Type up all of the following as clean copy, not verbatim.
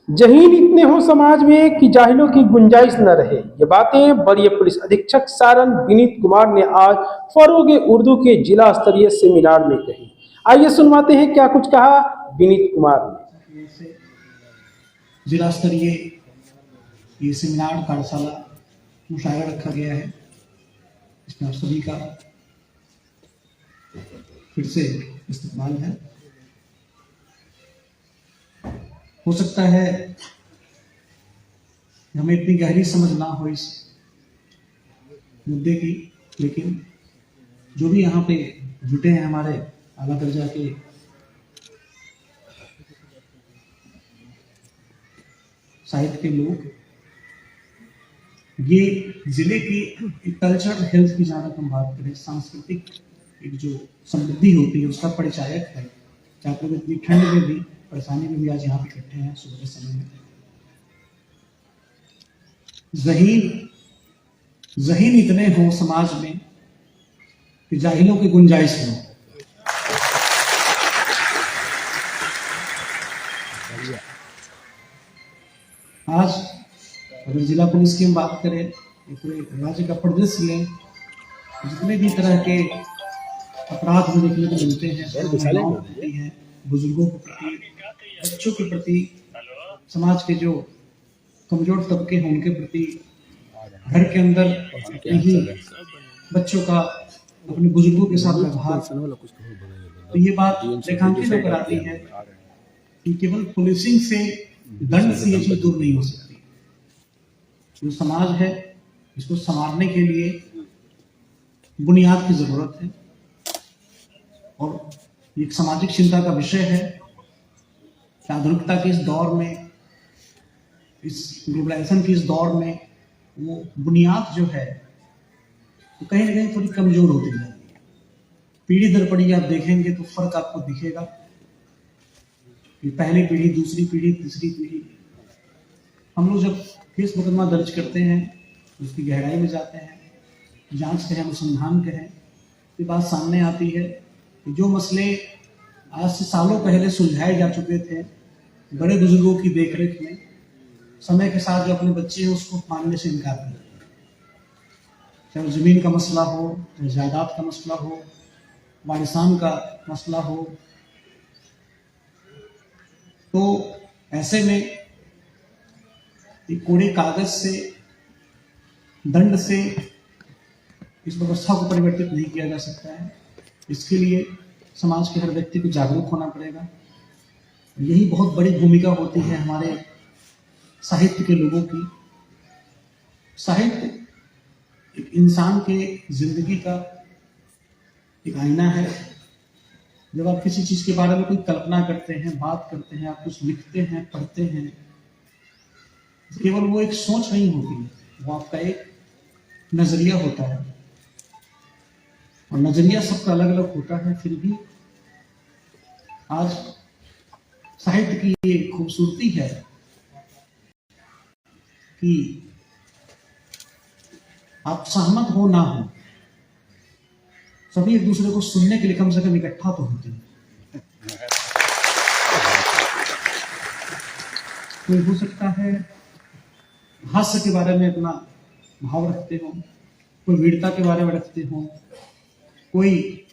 जहीन इतने हो समाज में कि जाहिलों की गुंजाइश न रहे। ये बातें वरीय पुलिस अधीक्षक सारण विनीत कुमार ने आज फरोग उर्दू के जिला स्तरीय सेमिनार में कही। आइए सुनवाते हैं क्या कुछ कहा विनीत कुमार ने। जिला स्तरीय ये सेमिनार कार्यशाला मुशायरा रखा गया है। इसमें आप सभी का फिर से इस्तेमाल है। हो सकता है हमें इतनी गहरी समझ ना हो इस मुद्दे की, लेकिन जो भी यहाँ पे जुटे हैं हमारे आला दर्जा के साहित्य के लोग, ये जिले की कल्चरल हेल्थ की जहाँ तक हम बात करें, सांस्कृतिक एक जो समृद्धि होती है उसका परिचायक है। आप लोग इतनी ठंड में भी, परेशानी में भी आज यहाँ पे इकट्ठे हैं सुबह के समय में। ज़हीन इतने हो समाज में कि जाहिलों की गुंजाइश हो। आज अगर जिला पुलिस की हम बात करें, पूरे राज्य का परिदृश्य लें, जितने भी तरह के अपराध में देखने को मिलते हैं, बुजुर्गों के प्रति, बच्चों के प्रति, समाज के जो कमजोर तबके हैं उनके प्रति, घर के अंदर ही बच्चों का अपने बुजुर्गों के साथ व्यवहार, तो ये बात रेखांकित होकर आती है कि केवल पुलिसिंग से, दंड से ये चीज दूर नहीं हो सकती। जो समाज है इसको संवारने के लिए बुनियाद की जरूरत है, और एक सामाजिक चिंता का विषय है। आधुनिकता के इस दौर में, इस ग्लोबलाइजेशन के इस दौर में, वो बुनियाद जो है तो कहीं ना कहीं थोड़ी कमजोर होती जा रही है। पीढ़ी दर पीढ़ी आप देखेंगे तो फर्क आपको दिखेगा कि पहली पीढ़ी, दूसरी पीढ़ी, तीसरी पीढ़ी, हम लोग जब केस मुकदमा दर्ज करते हैं, उसकी गहराई में जाते हैं, जांच करें, अनुसंधान करें, ये बात सामने आती है कि जो मसले आज से सालों पहले सुलझाए जा चुके थे बड़े बुजुर्गों की देखरेख में, समय के साथ जो अपने बच्चे हैं उसको मानने से इनकार कर देते हैं। चाहे जमीन का मसला हो, चाहे जायदाद का मसला हो, वारिसान का मसला हो, तो ऐसे में एक कोरे कागज से, दंड से इस व्यवस्था को परिवर्तित नहीं किया जा सकता है। इसके लिए समाज के हर व्यक्ति को जागरूक होना पड़ेगा। यही बहुत बड़ी भूमिका होती है हमारे साहित्य के लोगों की। साहित्य एक इंसान के जिंदगी का एक आईना है। जब आप किसी चीज के बारे में कोई कल्पना करते हैं, बात करते हैं, आप कुछ लिखते हैं, पढ़ते हैं, केवल वो एक सोच नहीं होती है, वो आपका एक नजरिया होता है, और नजरिया सबका अलग अलग होता है। फिर भी आज साहित्य की ये खूबसूरती है कि आप सहमत हो ना हो, सभी एक दूसरे को सुनने के लिए कम से कम इकट्ठा तो होते हैं। कोई हो सकता है हास्य के बारे में अपना भाव रखते हो, कोई वीरता के बारे में रखते हो, कोई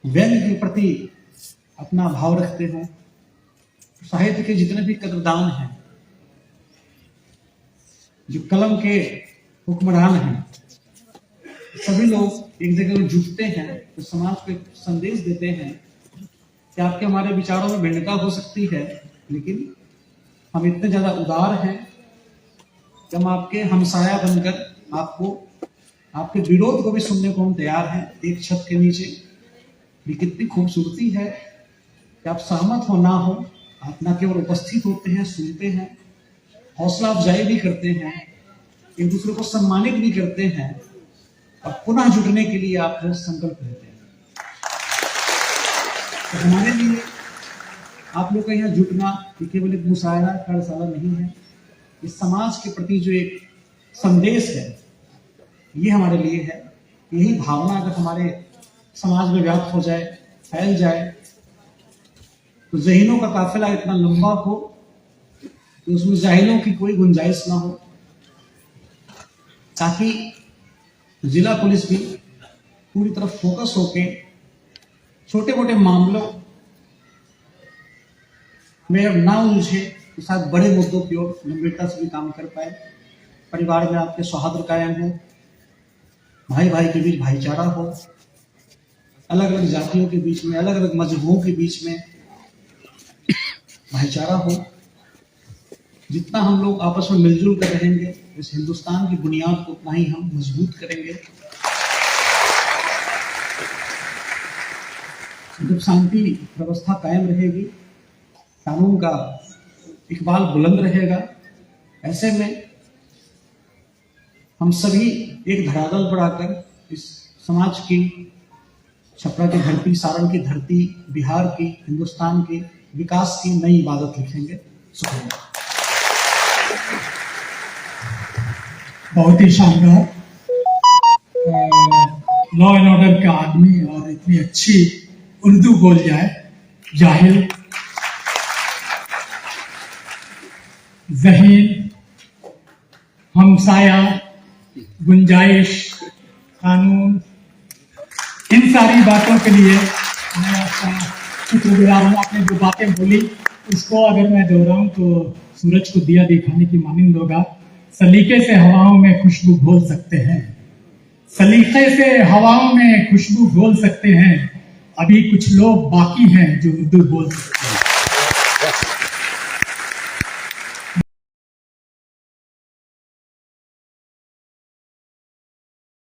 व्यंग्य के प्रति अपना भाव रखते हो। साहित्य के जितने भी कदरदान हैं, जो कलम के हुक्मरान हैं, सभी लोग एक जगह में जुटते हैं तो समाज को एक संदेश देते हैं कि आपके हमारे विचारों में भिन्नता हो सकती है, लेकिन हम इतने ज्यादा उदार हैं कि हम आपके हमसाया बनकर आपको, आपके विरोध को भी सुनने को हम तैयार हैं एक छत के नीचे। ये कितनी खूबसूरती है कि आप सहमत हो ना हो, आप ना केवल उपस्थित होते हैं, सुनते हैं, हौसला अफजाई भी करते हैं, एक दूसरे को सम्मानित भी करते हैं, और पुनः जुटने के लिए आप जो संकल्प लेते हैं। तो हमारे लिए आप लोग का यहाँ जुटना ये केवल एक मुशायरा कार्यशाला नहीं है, इस समाज के प्रति जो एक संदेश है ये हमारे लिए है। यही भावना अगर हमारे समाज में व्याप्त हो जाए, फैल जाए, तो ज़हीनों का काफिला इतना लंबा हो कि उसमें जाहिलों की कोई गुंजाइश ना हो, ताकि जिला पुलिस भी पूरी तरह फोकस होके छोटे मोटे मामलों में ना उलझे, के साथ बड़े मुद्दों की ओर गंभीरता से भी काम कर पाए। परिवार में आपके सौहार्द कायम हो, भाई भाई के बीच भाईचारा हो, अलग अलग जातियों के बीच में, अलग अलग मजहबों के बीच में भाईचारा हो। जितना हम लोग आपस में मिलजुल कर रहेंगे, इस हिंदुस्तान की बुनियाद को उतना ही हम मजबूत करेंगे। जब शांति व्यवस्था कायम रहेगी, कानून का इकबाल बुलंद रहेगा, ऐसे में हम सभी एक धरातल पर आकर इस समाज की, छपरा की धरती, सारण की धरती, बिहार की, हिंदुस्तान के विकास की नई इबादत लिखेंगे। शुक्रिया। बहुत ही शानदार लॉ एंड ऑर्डर का आदमी और इतनी अच्छी उर्दू बोल जाए, जाहिल, ज़हीन, हमसाया, गुंजाइश, कानून, इन सारी बातों के लिए मैं आपका शुक्रगुजार हूँ। आपने जो बातें बोली उसको अगर मैं दोहराऊं तो सूरज को दिया दिखाने की मानिंद होगा। सलीके से हवाओं में खुशबू घोल सकते हैं, सलीके से हवाओं में खुशबू घोल सकते हैं, अभी कुछ लोग बाकी हैं जो उर्दू बोल सकते हैं।